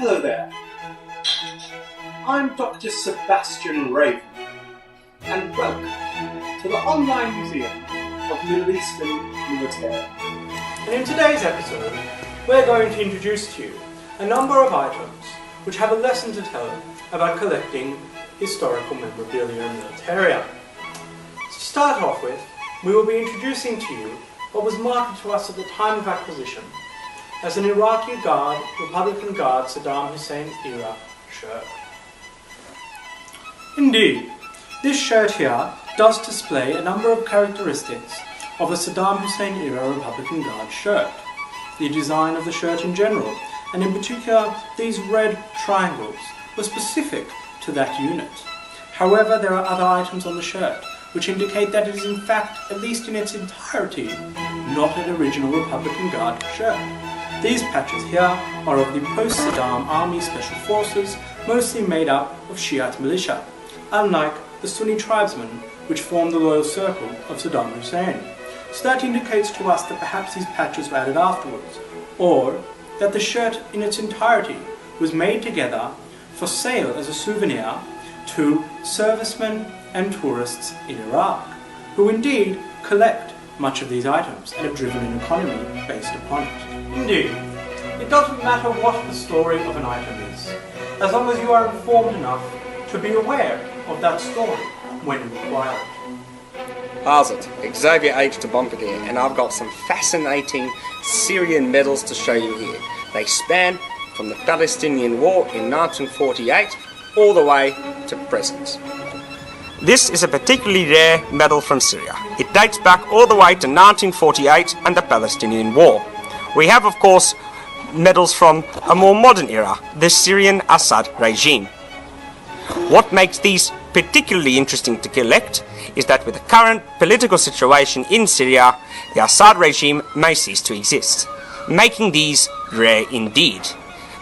Hello there. I'm Dr. Sebastian Raven, and welcome to the online museum of Middle Eastern military. And in today's episode, we're going to introduce to you a number of items which have a lesson to tell about collecting historical memorabilia and militaria. To start off with, we will be introducing to you what was marketed to us at the time of acquisition as an Iraqi Republican Guard Saddam Hussein era shirt. Indeed, this shirt here does display a number of characteristics of a Saddam Hussein era Republican Guard shirt. The design of the shirt in general, and in particular these red triangles, were specific to that unit. However, there are other items on the shirt which indicate that it is in fact, at least in its entirety, not an original Republican Guard shirt. These patches here are of the post-Saddam Army Special Forces, mostly made up of Shiite militia, unlike the Sunni tribesmen which formed the loyal circle of Saddam Hussein. So that indicates to us that perhaps these patches were added afterwards, or that the shirt in its entirety was made together for sale as a souvenir to servicemen and tourists in Iraq, who indeed collect much of these items and have driven an economy based upon it. Indeed, it doesn't matter what the story of an item is, as long as you are informed enough to be aware of that story when you acquire it. How's it? Xavier H. de Bombardier, and I've got some fascinating Syrian medals to show you here. They span from the Palestinian War in 1948 all the way to present. This is a particularly rare medal from Syria. It dates back all the way to 1948 and the Palestinian War. We have, of course, medals from a more modern era, the Syrian Assad regime. What makes these particularly interesting to collect is that with the current political situation in Syria, the Assad regime may cease to exist, making these rare indeed.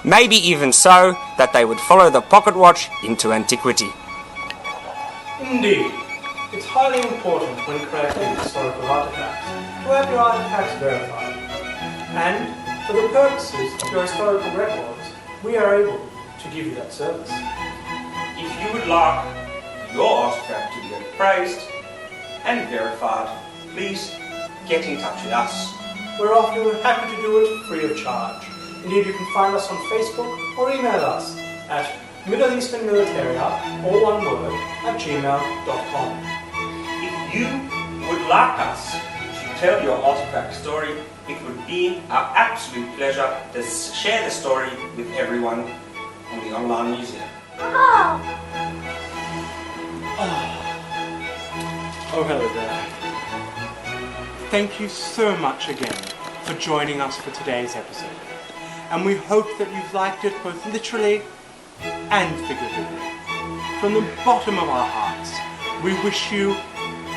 Maybe even so that they would follow the pocket watch into antiquity. Indeed, it's highly important when collecting historical artifacts to have your artifacts verified. And for the purposes of your historical records, we are able to give you that service. If you would like your artifact to be appraised and verified, please get in touch with us. We're happy to do it free of charge. Indeed, you can find us on Facebook or email us at middleeasternmilitaria, all one word, @gmail.com. If you would like us to tell your artifact story, it would be our absolute pleasure to share the story with everyone on the online museum. Oh, hello there. Thank you so much again for joining us for today's episode. And we hope that you've liked it both literally and figuratively. From the bottom of our hearts, we wish you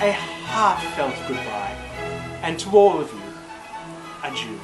a heartfelt goodbye. And to all of you, adieu.